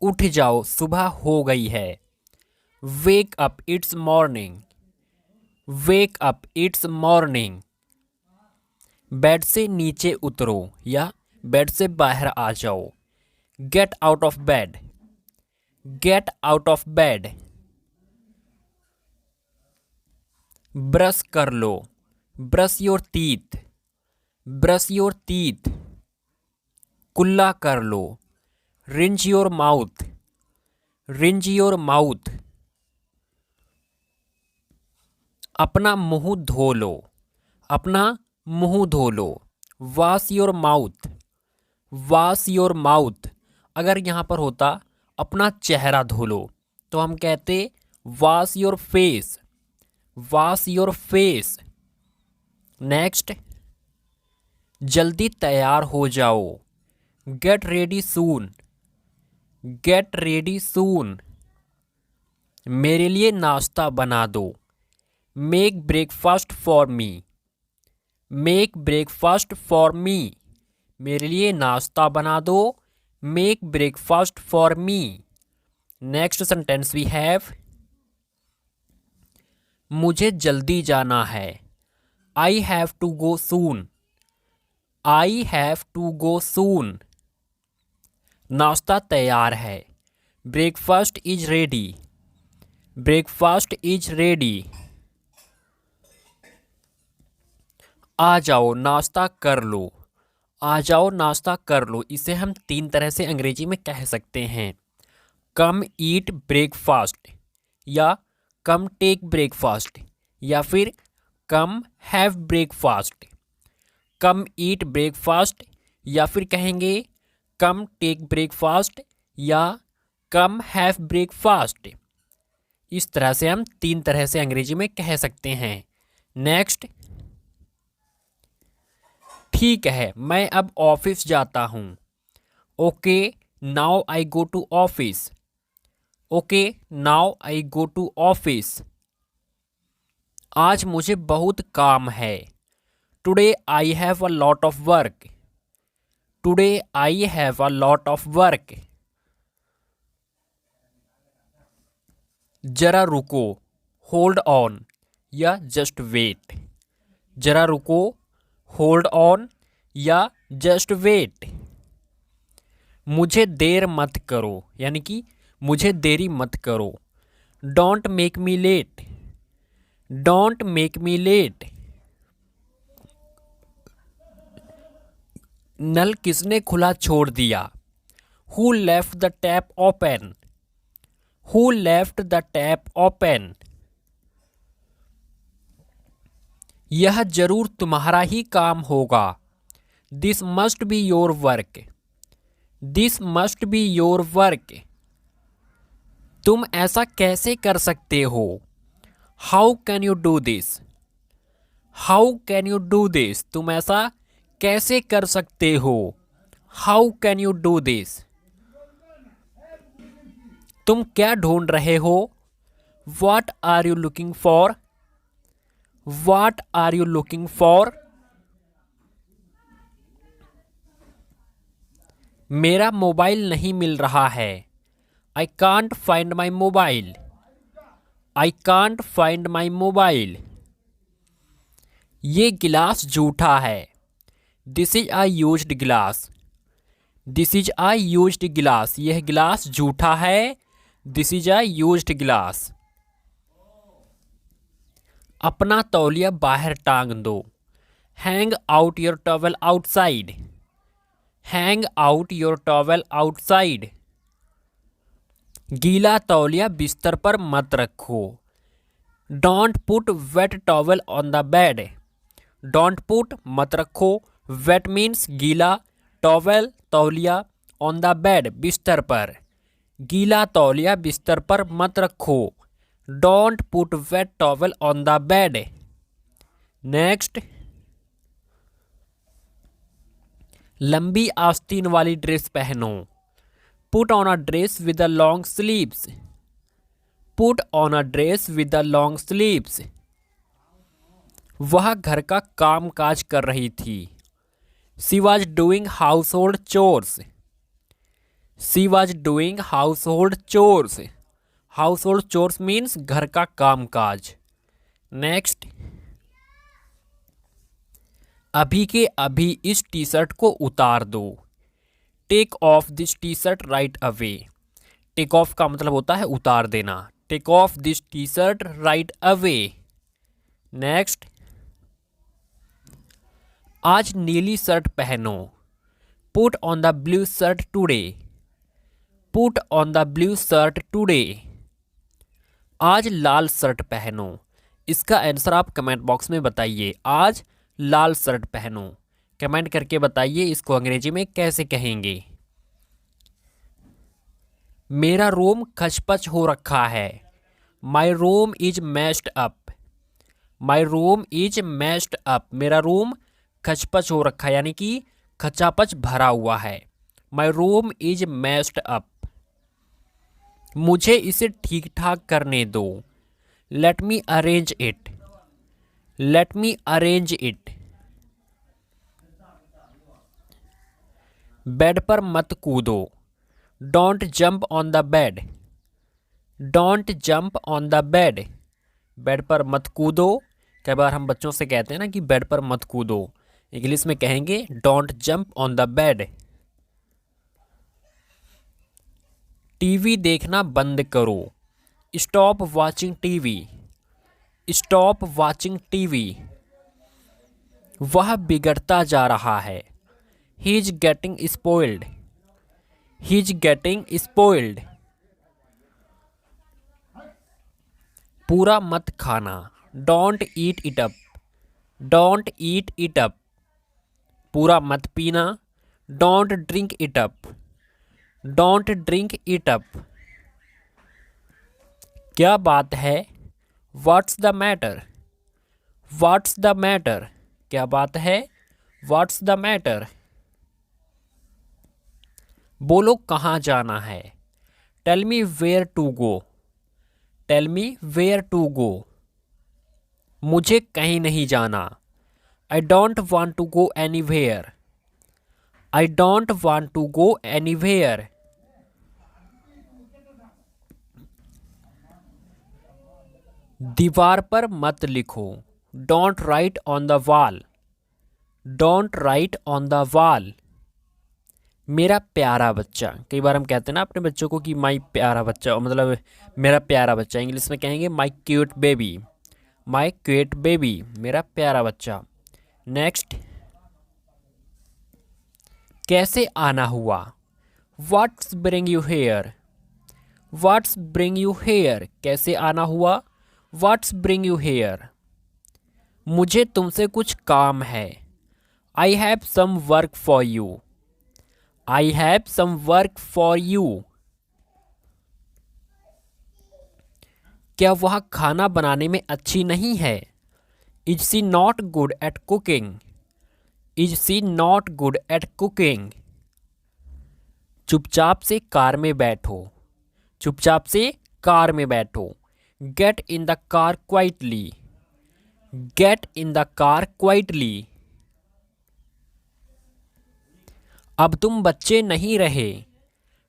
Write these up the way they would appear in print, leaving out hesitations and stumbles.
उठ जाओ सुबह हो गई है। Wake up it's morning. Wake up it's morning. Bed से नीचे उतरो या बेड से बाहर आ जाओ। Get out of bed. Get out of bed. Brush कर लो। Brush your teeth. Brush your teeth. कुल्ला कर लो। Rinse your mouth. Rinse your mouth. अपना मुंह धो लो। अपना मुंह धो लो। Wash your mouth. Wash your mouth. अगर यहाँ पर होता अपना चेहरा धो लो तो हम कहते wash your face. Wash your face. Next, जल्दी तैयार हो जाओ। Get ready soon. Get ready soon. मेरे लिए नाश्ता बना दो। Make breakfast for me. Make breakfast for me. मेरे लिए नाश्ता बना दो। Make breakfast for me. Next sentence we have, मुझे जल्दी जाना है। I have to go soon. I have to go soon. नाश्ता तैयार है। Breakfast is ready. Breakfast is ready. आ जाओ नाश्ता कर लो। आ जाओ नाश्ता कर लो। इसे हम 3 तरह से अंग्रेजी में कह सकते हैं। कम ईट ब्रेकफास्ट, या कम टेक ब्रेकफास्ट, या फिर come have breakfast. Come eat breakfast, या फिर कहेंगे कम टेक ब्रेकफास्ट, या कम हैव ब्रेकफास्ट। इस तरह से हम 3 तरह से अंग्रेजी में कह सकते हैं। नेक्स्ट, ठीक है मैं अब ऑफिस जाता हूँ। Okay now I go to office. Okay now I go to office. आज मुझे बहुत काम है। Today I have a lot of work. Today I have a lot of work. जरा रुको, होल्ड ऑन, या जस्ट वेट। जरा रुको, होल्ड ऑन, या जस्ट वेट। मुझे देर मत करो, यानी कि मुझे देरी मत करो। Don't make me late. Don't make me late. नल किसने खुला छोड़ दिया। Who left the tap open. Who left the tap open. यह जरूर तुम्हारा ही काम होगा। This must be your work. This must be your work. तुम ऐसा कैसे कर सकते हो। How can you do this. How can you do this. तुम ऐसा कैसे कर सकते हो। How can you do this. तुम क्या ढूंढ रहे हो। What are you looking for. What are you looking for. मेरा मोबाइल नहीं मिल रहा है। I can't find my mobile. I can't find my mobile. ये गिलास जूठा है। दिस इज अ यूज्ड गिलास। दिस इज अ यूज्ड गिलास। यह गिलास जूठा है। दिस इज अ यूज्ड गिलास। अपना तौलिया बाहर टांग दो। Hang out your towel outside. Hang out your towel outside. गीला तौलिया बिस्तर पर मत रखो। Don't put wet towel on the bed. Don't put मत रखो। वेट मीन्स गीला, टॉवल तौलिया, ऑन द बेड बिस्तर पर। गीला तौलिया बिस्तर पर मत रखो। Don't put wet towel on the bed. Next, लंबी आस्तीन वाली ड्रेस पहनो। Put on a dress with the long sleeves. Put on a dress with the long sleeves. वह घर का काम काज कर रही थी। She was doing house hold chores. She was doing house hold chores. House hold chores means घर का काम काज। नेक्स्ट, अभी के अभी इस टी शर्ट को उतार दो। Take off this T shirt right away. Take off का मतलब होता है उतार देना। Take off this T shirt right away. Next, आज नीली शर्ट पहनो। Put on the blue shirt today. Put on the blue shirt today. आज लाल शर्ट पहनो। इसका आंसर आप कमेंट बॉक्स में बताइए। आज लाल शर्ट पहनो। कमेंट करके बताइए इसको अंग्रेजी में कैसे कहेंगे। मेरा रूम खचपच हो रखा है। My room is messed up. My room is messed up. मेरा रूम खचपच हो रखा है यानी कि खचापच भरा हुआ है। My room is messed up. मुझे इसे ठीक ठाक करने दो। Let me arrange it. Let me arrange it. Bed पर मत कूदो। Don't jump on the bed. Don't jump on the bed. Bed पर मत कूदो। कई बार हम बच्चों से कहते हैं ना कि बेड पर मत कूदो। इंग्लिश में कहेंगे don't jump on the bed. TV देखना बंद करो। Stop watching TV. Stop watching TV. वह बिगड़ता जा रहा है। He is getting spoiled. He is getting spoiled. पूरा मत खाना। Don't eat it up. Don't eat it up. पूरा मत पीना। Don't drink it up. Don't drink it up. क्या बात है? What's the matter? What's the matter? क्या बात है? What's the matter? बोलो कहाँ जाना है। Tell me where to go. Tell me where to go. मुझे कहीं नहीं जाना। I don't want to go anywhere. I don't want to go anywhere. दीवार पर मत लिखो। Don't write on the wall. Don't write on the wall. मेरा प्यारा बच्चा। कई बार हम कहते हैं ना अपने बच्चों को कि माई प्यारा बच्चा, मतलब मेरा प्यारा बच्चा। इंग्लिश में कहेंगे my cute baby. My cute baby, मेरा प्यारा बच्चा। नेक्स्ट, कैसे आना हुआ। What's bring you here. What's bring you here. कैसे आना हुआ। What's bring you here. मुझे तुमसे कुछ काम है। I have some work for you. I have some work for you. क्या वह खाना बनाने में अच्छी नहीं है। Is she not good at cooking. Is she not good at cooking. चुपचाप से कार में बैठो। चुपचाप से कार में बैठो। Get in the car quietly. Get in the car quietly. अब तुम बच्चे नहीं रहे।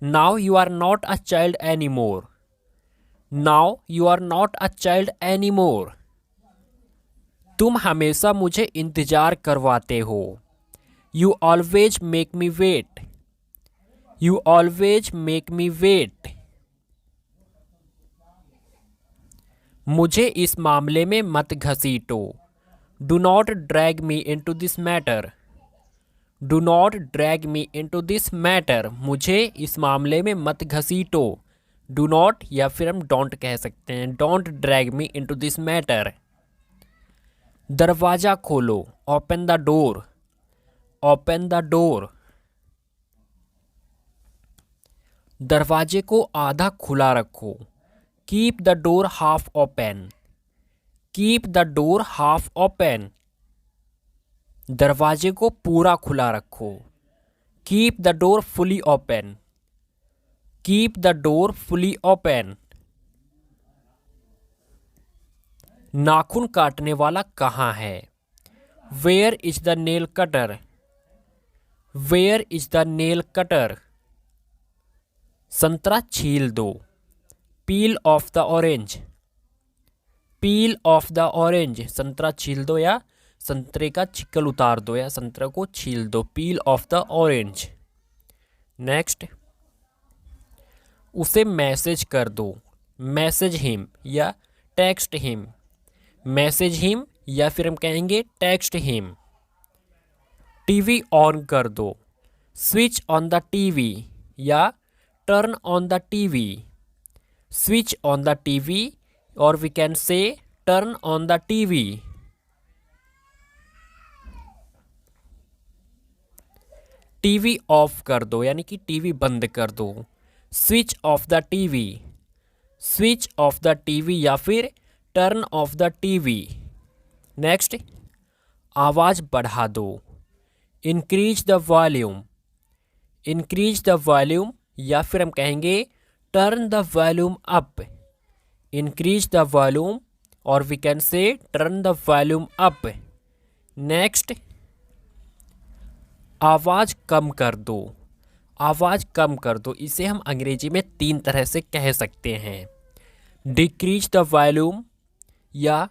Now you are not a child any more. Now you are not a child any more. तुम हमेशा मुझे इंतजार करवाते हो। You always make me wait. You always make me wait. मुझे इस मामले में मत घसीटो। Do not drag me into this matter. Do not drag me into this matter. मुझे इस मामले में मत घसीटो। डू नॉट या फिर हम डोंट कह सकते हैं। Don't drag me into this matter. दरवाजा खोलो। Open the door. Open the door. दरवाजे को आधा खुला रखो। Keep the door half open. Keep the door half open. दरवाजे को पूरा खुला रखो। Keep the door fully open. Keep the door fully open. नाखून काटने वाला कहाँ है। Where is the nail cutter. Where is the nail cutter. संतरा छील दो, peel off the orange, peel off the orange, संतरा छील दो या संतरे का छिकल उतार दो या संतरा को छील दो, peel off the orange. Next, उसे मैसेज कर दो, मैसेज हिम या टेक्स्ट हिम, मैसेज हिम या फिर हम कहेंगे टेक्स्ट हिम। टीवी ऑन कर दो, स्विच ऑन द टीवी या turn on the TV, switch on the TV और we can say turn on the TV. TV off कर दो यानी कि टीवी बंद कर दो, switch off the TV, switch off the TV या फिर turn off the TV. Next, आवाज़ बढ़ा दो, increase the volume, increase the volume या फिर हम कहेंगे turn the volume up, increase the volume और we can say turn the volume up. Next, आवाज़ कम कर दो, आवाज़ कम कर दो, इसे हम अंग्रेजी में 3 तरह से कह सकते हैं, डिक्रीज द वॉल्यूम या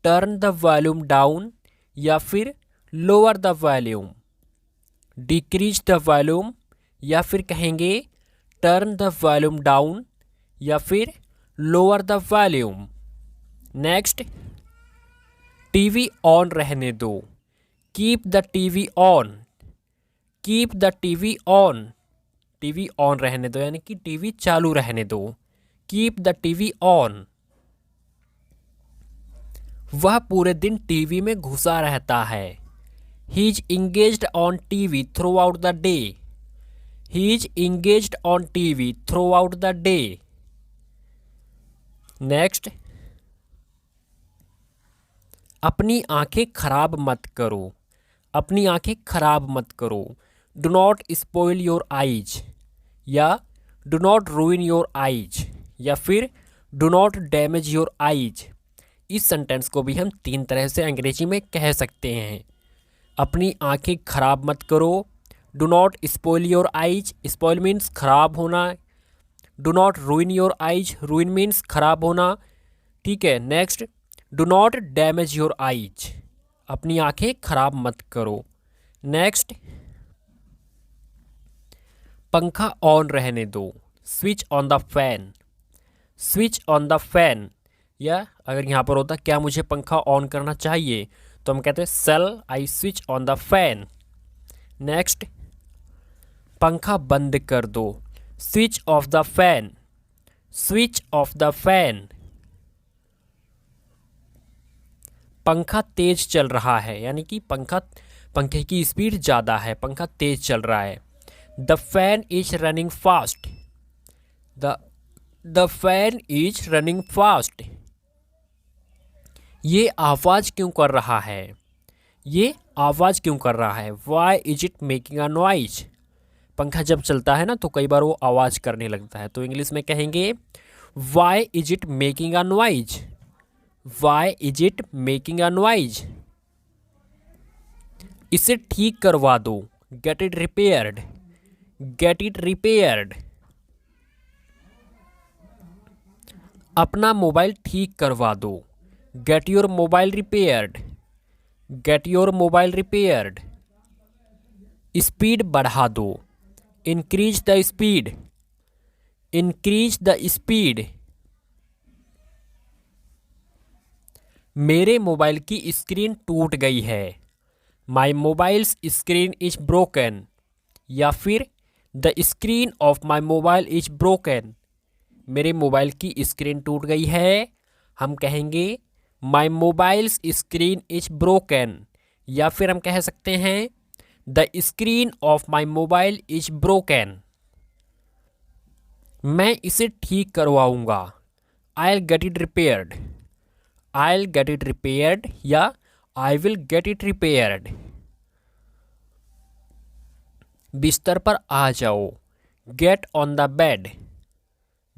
टर्न द वॉल्यूम डाउन या फिर lower the volume, decrease the volume या फिर कहेंगे टर्न द वॉल्यूम डाउन या फिर lower the volume. Next, TV on रहने दो, keep the TV on, keep the TV on, TV on रहने दो यानी कि टीवी चालू रहने दो, कीप द टीवी ऑन। वह पूरे दिन टीवी में घुसा रहता है, he is engaged on TV through out the day, he is engaged on TV through out the day. Next, अपनी आंखें खराब मत करो, अपनी आंखें खराब मत करो, do not spoil your eyes या do not ruin your eyes या फिर do not damage your eyes. इस सेंटेंस को भी हम 3 तरह से अंग्रेजी में कह सकते हैं, अपनी आंखें खराब मत करो, do not spoil your eyes, spoil means खराब होना, do not ruin your eyes, रूइन means खराब होना, ठीक है। Next, do not damage your eyes, अपनी आंखें खराब मत करो। नेक्स्ट, पंखा ऑन रहने दो, switch on the fan, switch on the fan या अगर यहाँ पर होता क्या मुझे पंखा ऑन करना चाहिए तो हम कहते हैं shall I switch on the fan. Next, पंखा बंद कर दो, switch off the fan, switch off the fan. पंखा तेज चल रहा है यानी कि पंखे की स्पीड ज़्यादा है, पंखा तेज चल रहा है। The fan is running fast, the fan is running fast. ये आवाज़ क्यों कर रहा है, ये आवाज़ क्यों कर रहा है, why is it making a noise. पंखा जब चलता है ना तो कई बार वो आवाज़ करने लगता है, तो इंग्लिश में कहेंगे why is it making a noise, why is it making a noise. इसे ठीक करवा दो, get it repaired, get it repaired. अपना मोबाइल ठीक करवा दो, get your mobile repaired, get your mobile repaired. Speed बढ़ा दो, increase the speed, increase the speed. मेरे मोबाइल की स्क्रीन टूट गई है, my mobile's screen is broken या फिर the screen of my mobile is broken. मेरे मोबाइल की स्क्रीन टूट गई है, हम कहेंगे my mobile's screen is broken या फिर हम कह सकते हैं the screen of my mobile is broken. मैं इसे ठीक करवाऊंगा, I will get it repaired, I will get it repaired या I will get it repaired. बिस्तर पर आ जाओ, get on the bed,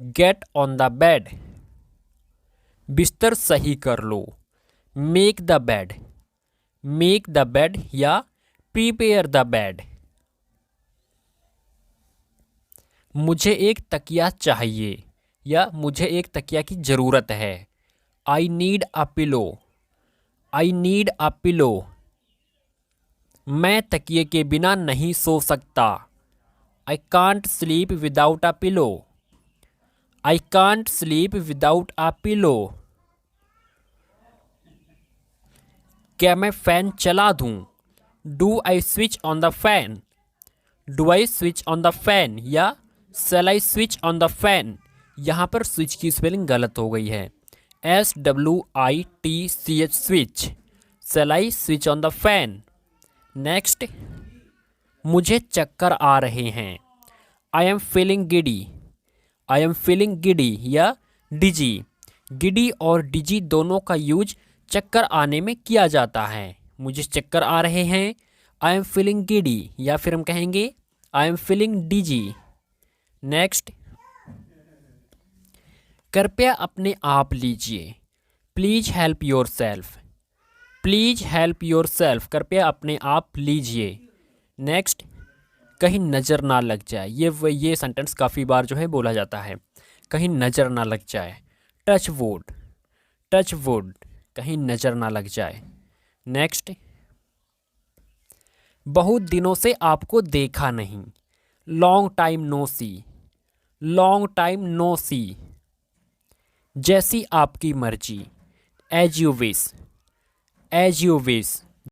get on the bed. बिस्तर सही कर लो, make the bed, make the bed या प्रिपेयर द बेड। मुझे एक तकिया चाहिए या मुझे एक तकिया की ज़रूरत है। I need a pillow. I need a pillow. मैं तकिए के बिना नहीं सो सकता। I can't sleep without a pillow. I can't sleep without a pillow. क्या मैं फ़ैन चला दूँ? Do I switch on the fan? Do I switch on the fan या shall I switch on the fan? यहाँ पर switch की spelling गलत हो गई है। SWITCH switch. Shall I switch on the fan? Next, मुझे चक्कर आ रहे हैं। I am feeling giddy. I am feeling giddy या डिजी। गिडी और डिजी दोनों का यूज चक्कर आने में किया जाता है। मुझे चक्कर आ रहे हैं, आई एम फीलिंग गिडी, या फिर हम कहेंगे I am feeling dizzy. Next, कृपया अपने आप लीजिए। Please help yourself. Please help yourself, कृपया अपने आप लीजिए। नेक्स्ट, कहीं नज़र ना लग जाए। ये सेंटेंस काफ़ी बार जो है बोला जाता है। कहीं नज़र ना लग जाए। Touch wood. टच वुड, कहीं नज़र ना लग जाए। नेक्स्ट, बहुत दिनों से आपको देखा नहीं। Long time no see. Long time no see. जैसी आपकी मर्जी। As you wish. As you wish,